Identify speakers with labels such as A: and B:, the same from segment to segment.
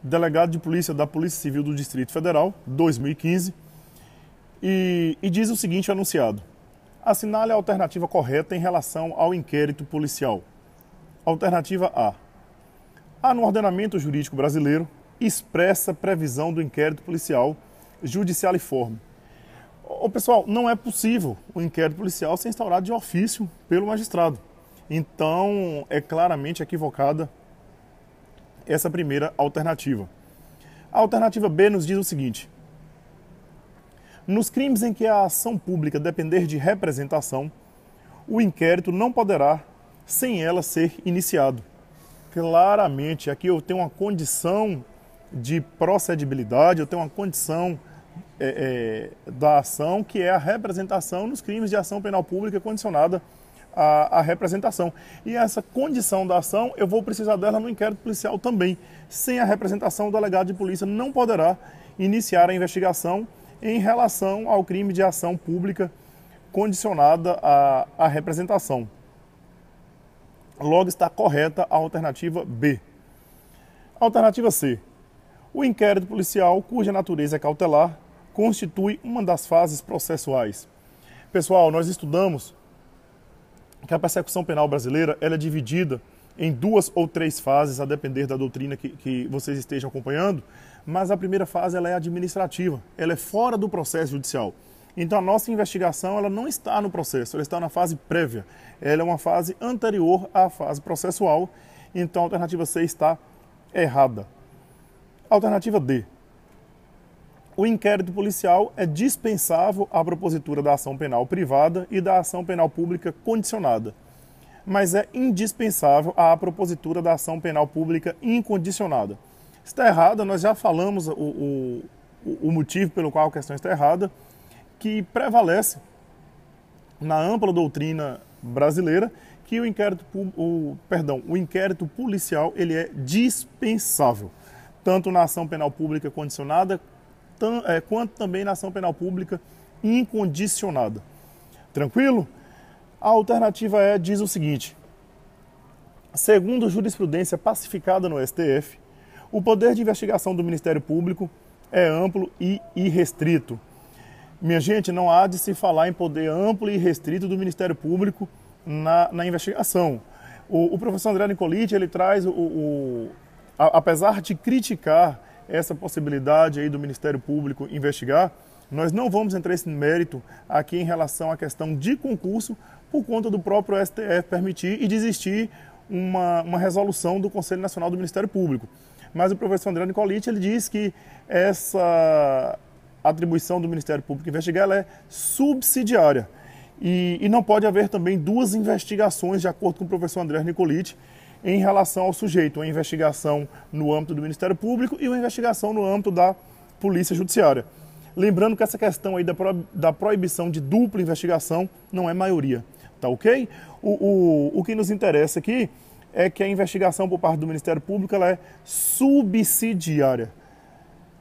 A: delegado de polícia da Polícia Civil do Distrito Federal, 2015, e diz o seguinte anunciado: assinale a alternativa correta em relação ao inquérito policial. Alternativa A. Há no ordenamento jurídico brasileiro expressa previsão do inquérito policial judicialiforme. Pessoal, não é possível o inquérito policial ser instaurado de ofício pelo magistrado. Então, é claramente equivocada essa primeira alternativa. A alternativa B nos diz o seguinte: nos crimes em que a ação pública depender de representação, o inquérito não poderá, sem ela, ser iniciado. Claramente, aqui eu tenho uma condição de procedibilidade, eu tenho uma condição da ação, que é a representação nos crimes de ação penal pública condicionada à representação. E essa condição da ação, eu vou precisar dela no inquérito policial também. Sem a representação, o delegado de polícia não poderá iniciar a investigação em relação ao crime de ação pública condicionada à representação. Logo está correta a alternativa B. Alternativa C. O inquérito policial, cuja natureza é cautelar, constitui uma das fases processuais. Pessoal, nós estudamos que a persecução penal brasileira ela é dividida em 2 ou 3 fases, a depender da doutrina que vocês estejam acompanhando, mas a primeira fase ela é administrativa, ela é fora do processo judicial. Então a nossa investigação ela não está no processo, ela está na fase prévia, ela é uma fase anterior à fase processual, então a alternativa C está errada. Alternativa D. O inquérito policial é dispensável à propositura da ação penal privada e da ação penal pública condicionada, mas é indispensável à propositura da ação penal pública incondicionada. Está errada, nós já falamos o motivo pelo qual a questão está errada, que prevalece na ampla doutrina brasileira que o inquérito policial ele é dispensável, tanto na ação penal pública condicionada, quanto também na ação penal pública incondicionada. Tranquilo? A alternativa E diz o seguinte: segundo jurisprudência pacificada no STF, o poder de investigação do Ministério Público é amplo e irrestrito. Minha gente, não há de se falar em poder amplo e restrito do Ministério Público na investigação. O professor André Nicoliti, ele traz, apesar de criticar essa possibilidade aí do Ministério Público investigar, nós não vamos entrar nesse mérito aqui em relação à questão de concurso, por conta do próprio STF permitir e desistir uma resolução do Conselho Nacional do Ministério Público. Mas o professor André Nicoliti, ele diz que essa atribuição do Ministério Público investigar ela é subsidiária e não pode haver também 2 investigações, de acordo com o professor André Nicoliti, em relação ao sujeito, uma investigação no âmbito do Ministério Público e uma investigação no âmbito da Polícia Judiciária. Lembrando que essa questão aí da proibição de dupla investigação não é maioria, tá ok? O que nos interessa aqui é que a investigação por parte do Ministério Público ela é subsidiária,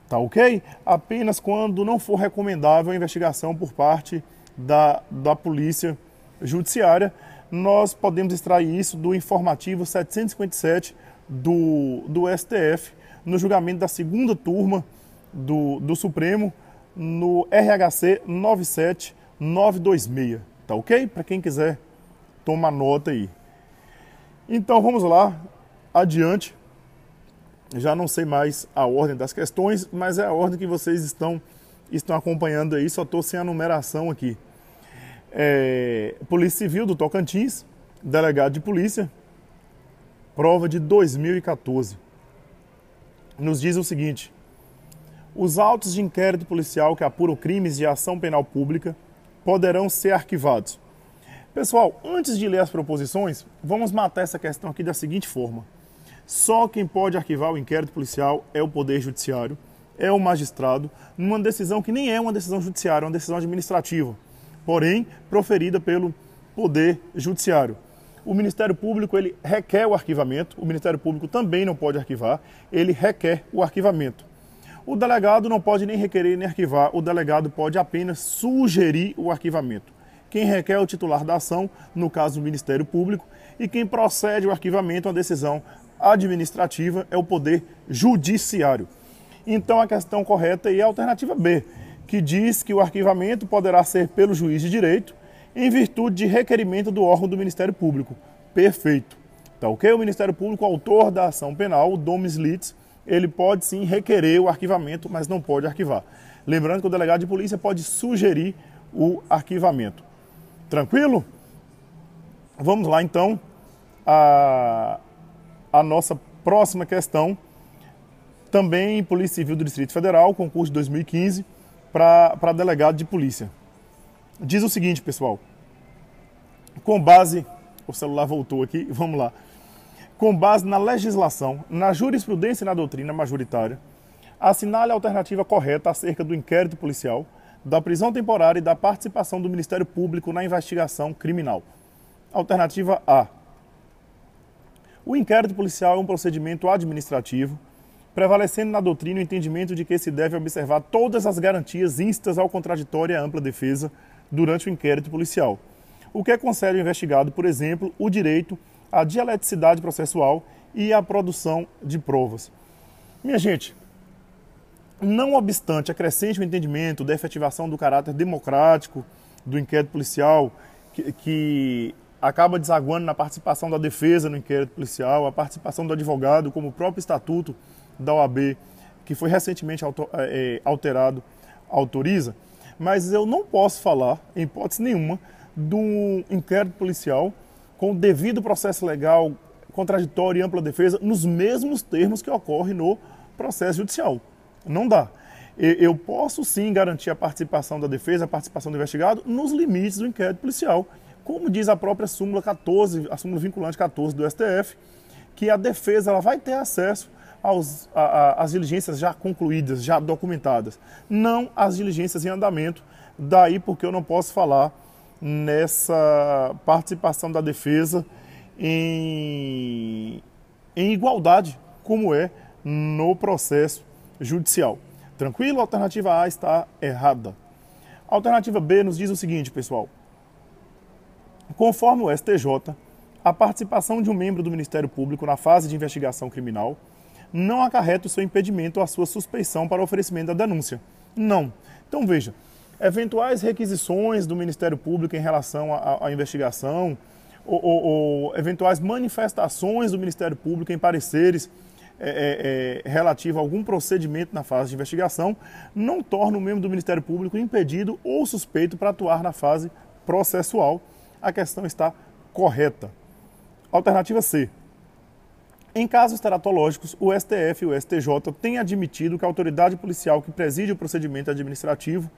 A: tá ok? Apenas quando não for recomendável a investigação por parte da Polícia Judiciária, nós podemos extrair isso do informativo 757 do STF, no julgamento da 2ª turma do Supremo, no RHC 97926, tá ok? Para quem quiser tomar nota aí. Então vamos lá, adiante. Já não sei mais a ordem das questões, mas é a ordem que vocês estão acompanhando aí, só estou sem a numeração aqui. Polícia Civil do Tocantins, delegado de polícia, prova de 2014. Nos diz o seguinte: os autos de inquérito policial que apuram crimes de ação penal pública poderão ser arquivados. Pessoal, antes de ler as proposições, vamos matar essa questão aqui da seguinte forma: só quem pode arquivar o inquérito policial é o Poder Judiciário, é o magistrado, numa decisão que nem é uma decisão judiciária, é uma decisão administrativa, porém proferida pelo Poder Judiciário. O Ministério Público ele requer o arquivamento, o Ministério Público também não pode arquivar, ele requer o arquivamento. O delegado não pode nem requerer nem arquivar, o delegado pode apenas sugerir o arquivamento. Quem requer é o titular da ação, no caso o Ministério Público, e quem procede ao arquivamento é uma decisão administrativa é o poder judiciário. Então a questão correta é a alternativa B, que diz que o arquivamento poderá ser pelo juiz de direito em virtude de requerimento do órgão do Ministério Público. Perfeito. Tá ok? O Ministério Público, autor da ação penal, o dominus litis, ele pode sim requerer o arquivamento, mas não pode arquivar. Lembrando que o delegado de polícia pode sugerir o arquivamento. Tranquilo? Vamos lá então a nossa próxima questão, também Polícia Civil do Distrito Federal, concurso de 2015, para delegado de polícia. Diz o seguinte, pessoal, com base, o celular voltou aqui, vamos lá. Com base na legislação, na jurisprudência e na doutrina majoritária, assinale a alternativa correta acerca do inquérito policial, da prisão temporária e da participação do Ministério Público na investigação criminal. Alternativa A. O inquérito policial é um procedimento administrativo, prevalecendo na doutrina o entendimento de que se deve observar todas as garantias instas ao contraditório e à ampla defesa durante o inquérito policial, o que concede ao investigado, por exemplo, o direito à dialeticidade processual e à produção de provas. Minha gente, não obstante acrescente o entendimento da efetivação do caráter democrático do inquérito policial, que acaba desaguando na participação da defesa no inquérito policial, a participação do advogado, como o próprio estatuto da OAB, que foi recentemente alterado, autoriza, mas eu não posso falar, em hipótese nenhuma, do inquérito policial com o devido processo legal, contraditório e ampla defesa, nos mesmos termos que ocorre no processo judicial. Não dá. Eu posso sim garantir a participação da defesa, a participação do investigado, nos limites do inquérito policial, como diz a própria súmula 14, a súmula vinculante 14 do STF, que a defesa ela vai ter acesso às diligências já concluídas, já documentadas, não às diligências em andamento, daí porque eu não posso falar nessa participação da defesa em igualdade, como é no processo judicial. Tranquilo? A alternativa A está errada. A alternativa B nos diz o seguinte, pessoal. Conforme o STJ, a participação de um membro do Ministério Público na fase de investigação criminal não acarreta o seu impedimento ou a sua suspeição para o oferecimento da denúncia. Não. Então, veja, eventuais requisições do Ministério Público em relação à investigação ou eventuais manifestações do Ministério Público em pareceres relativo a algum procedimento na fase de investigação não torna o membro do Ministério Público impedido ou suspeito para atuar na fase processual. A questão está correta. Alternativa C. Em casos teratológicos, o STF e o STJ têm admitido que a autoridade policial que preside o procedimento administrativo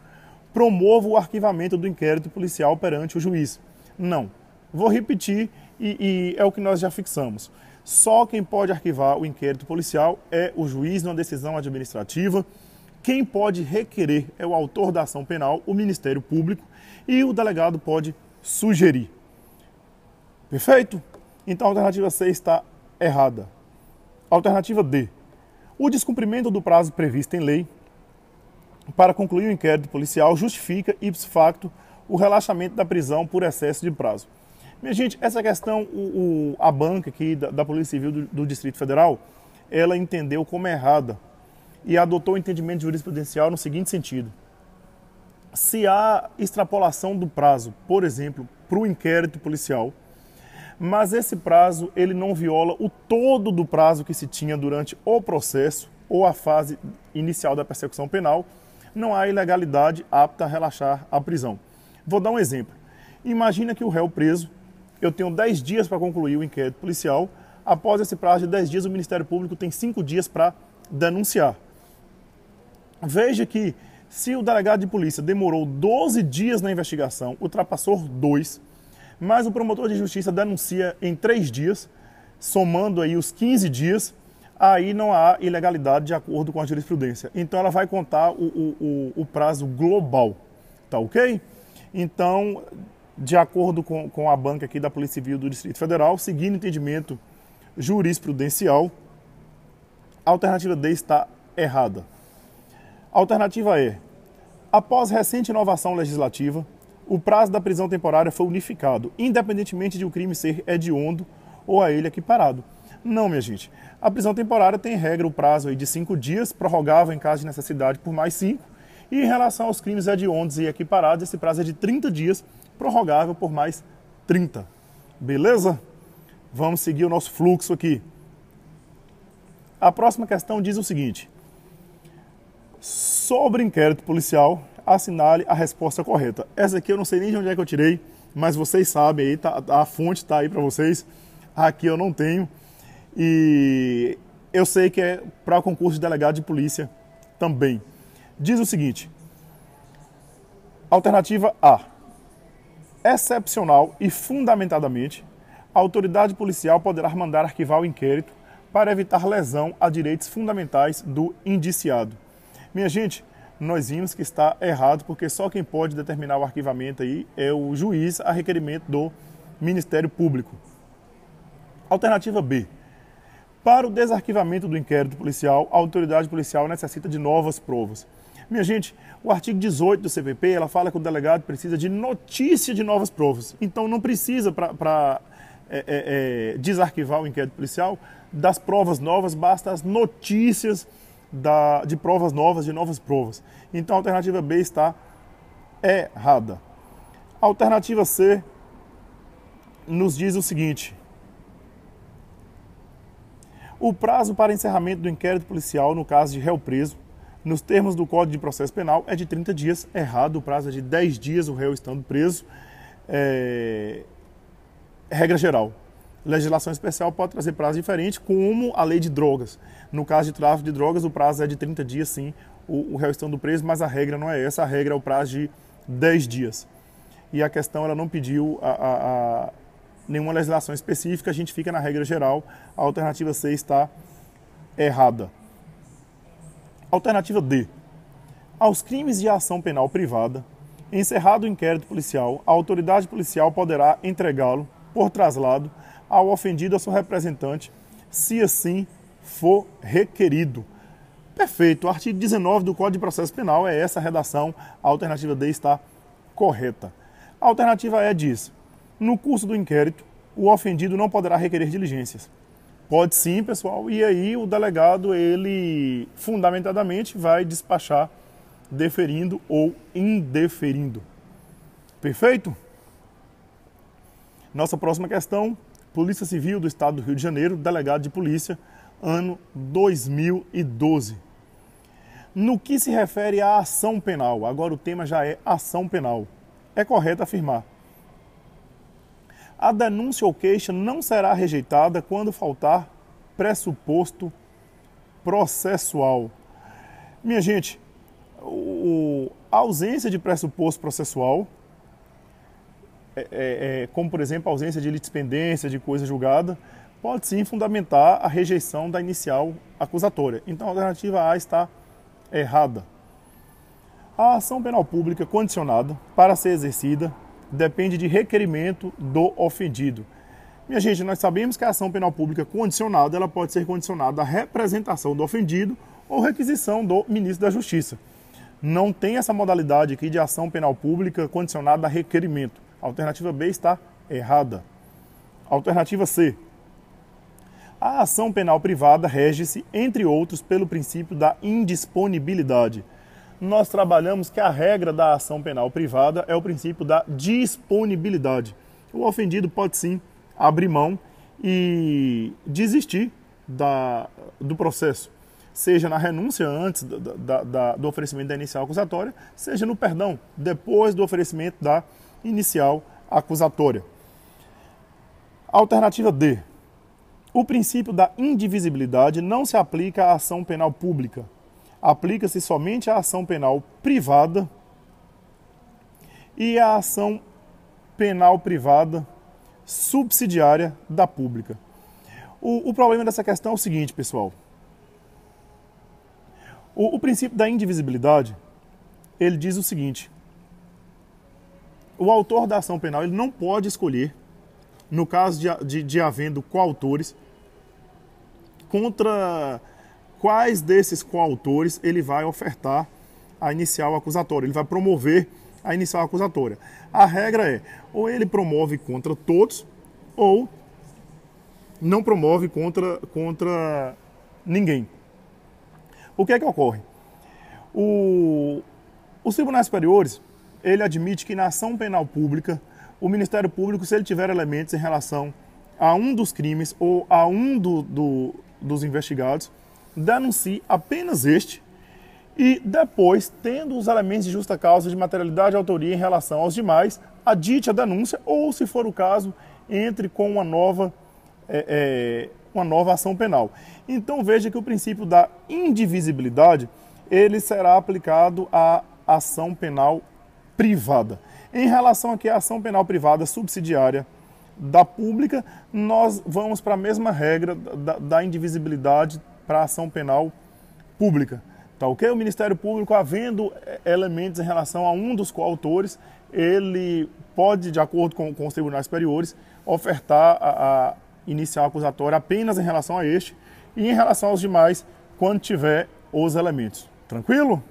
A: promova o arquivamento do inquérito policial perante o juiz. Não. Vou repetir e é o que nós já fixamos. Só quem pode arquivar o inquérito policial é o juiz numa decisão administrativa. Quem pode requerer é o autor da ação penal, o Ministério Público, e o delegado pode sugerir. Perfeito? Então a alternativa C está errada. Alternativa D. O descumprimento do prazo previsto em lei para concluir o inquérito policial justifica, ipso facto, o relaxamento da prisão por excesso de prazo. Minha gente, essa questão, a banca aqui da Polícia Civil do Distrito Federal, ela entendeu como errada e adotou o entendimento jurisprudencial no seguinte sentido. Se há extrapolação do prazo, por exemplo, para o inquérito policial, mas esse prazo ele não viola o todo do prazo que se tinha durante o processo ou a fase inicial da persecução penal, não há ilegalidade apta a relaxar a prisão. Vou dar um exemplo. Imagina que o réu preso, eu tenho 10 dias para concluir o inquérito policial, após esse prazo de 10 dias o Ministério Público tem 5 dias para denunciar. Veja que se o delegado de polícia demorou 12 dias na investigação, ultrapassou 2, mas o promotor de justiça denuncia em 3 dias, somando aí os 15 dias, aí não há ilegalidade de acordo com a jurisprudência. Então ela vai contar o prazo global, tá ok? Então, de acordo com a banca aqui da Polícia Civil do Distrito Federal, seguindo o entendimento jurisprudencial, a alternativa D está errada. A alternativa E. Após recente inovação legislativa, o prazo da prisão temporária foi unificado, independentemente de o crime ser hediondo ou a ele equiparado. Não, minha gente. A prisão temporária tem regra o prazo aí de 5 dias, prorrogável em caso de necessidade por mais 5. E em relação aos crimes hediondos e equiparados, esse prazo é de 30 dias, prorrogável por mais 30. Beleza? Vamos seguir o nosso fluxo aqui. A próxima questão diz o seguinte: sobre inquérito policial, assinale a resposta correta. Essa aqui eu não sei nem de onde é que eu tirei, mas vocês sabem aí, a fonte está aí para vocês. Aqui eu não tenho. E eu sei que é para o concurso de delegado de polícia também. Diz o seguinte: alternativa A. Excepcional e fundamentadamente, a autoridade policial poderá mandar arquivar o inquérito para evitar lesão a direitos fundamentais do indiciado. Minha gente, nós vimos que está errado, porque só quem pode determinar o arquivamento aí é o juiz a requerimento do Ministério Público. Alternativa B. Para o desarquivamento do inquérito policial, a autoridade policial necessita de novas provas. Minha gente, o artigo 18 do CPP, ela fala que o delegado precisa de notícia de novas provas. Então não precisa, para desarquivar o inquérito policial, das provas novas, basta as notícias de provas novas, de novas provas. Então a alternativa B está errada. A alternativa C nos diz o seguinte: o prazo para encerramento do inquérito policial no caso de réu preso, nos termos do Código de Processo Penal, é de 30 dias. Errado, o prazo é de 10 dias, o réu estando preso. Regra geral. Legislação especial pode trazer prazo diferente, como a lei de drogas. No caso de tráfico de drogas, o prazo é de 30 dias, sim, o réu estando preso, mas a regra não é essa, a regra é o prazo de 10 dias. E a questão, ela não pediu nenhuma legislação específica, a gente fica na regra geral. A alternativa C está errada. Alternativa D. Aos crimes de ação penal privada, encerrado o inquérito policial, a autoridade policial poderá entregá-lo por traslado ao ofendido ou seu representante, se assim for requerido. Perfeito. O artigo 19 do Código de Processo Penal é essa a redação. A alternativa D está correta. A alternativa E diz: no curso do inquérito, o ofendido não poderá requerer diligências. Pode sim, pessoal, e aí o delegado, ele fundamentadamente vai despachar deferindo ou indeferindo. Perfeito? Nossa próxima questão: Polícia Civil do Estado do Rio de Janeiro, delegado de polícia, ano 2012. No que se refere à ação penal, agora o tema já é ação penal, é correto afirmar: a denúncia ou queixa não será rejeitada quando faltar pressuposto processual. Minha gente, a ausência de pressuposto processual, como por exemplo a ausência de litispendência, de coisa julgada, pode sim fundamentar a rejeição da inicial acusatória. Então a alternativa A está errada. A ação penal pública condicionada, para ser exercida, depende de requerimento do ofendido. Minha gente, nós sabemos que a ação penal pública condicionada, ela pode ser condicionada à representação do ofendido ou requisição do ministro da Justiça. Não tem essa modalidade aqui de ação penal pública condicionada a requerimento. A alternativa B está errada. Alternativa C. A ação penal privada rege-se, entre outros, pelo princípio da indisponibilidade. Nós trabalhamos que a regra da ação penal privada é o princípio da disponibilidade. O ofendido pode sim abrir mão e desistir do processo, seja na renúncia antes do oferecimento da inicial acusatória, seja no perdão depois do oferecimento da inicial acusatória. Alternativa D. O princípio da indivisibilidade não se aplica à ação penal pública. Aplica-se somente à ação penal privada e à ação penal privada subsidiária da pública. O problema dessa questão é o seguinte, pessoal. O princípio da indivisibilidade, ele diz o seguinte: o autor da ação penal, ele não pode escolher, no caso de havendo coautores, contra quais desses coautores ele vai ofertar a inicial acusatória, ele vai promover a inicial acusatória. A regra é, ou ele promove contra todos, ou não promove contra ninguém. O que é que ocorre? Os tribunais superiores, ele admite que na ação penal pública, o Ministério Público, se ele tiver elementos em relação a um dos crimes ou a um dos investigados, denuncie apenas este e depois, tendo os elementos de justa causa de materialidade e autoria em relação aos demais, adite a denúncia ou, se for o caso, entre com uma nova ação penal. Então veja que o princípio da indivisibilidade ele será aplicado à ação penal privada. Em relação aqui à ação penal privada subsidiária da pública, nós vamos para a mesma regra da indivisibilidade para a ação penal pública. Tá ok? O Ministério Público, havendo elementos em relação a um dos coautores, ele pode, de acordo com os tribunais superiores, ofertar a inicial acusatória apenas em relação a este e em relação aos demais, quando tiver os elementos. Tranquilo?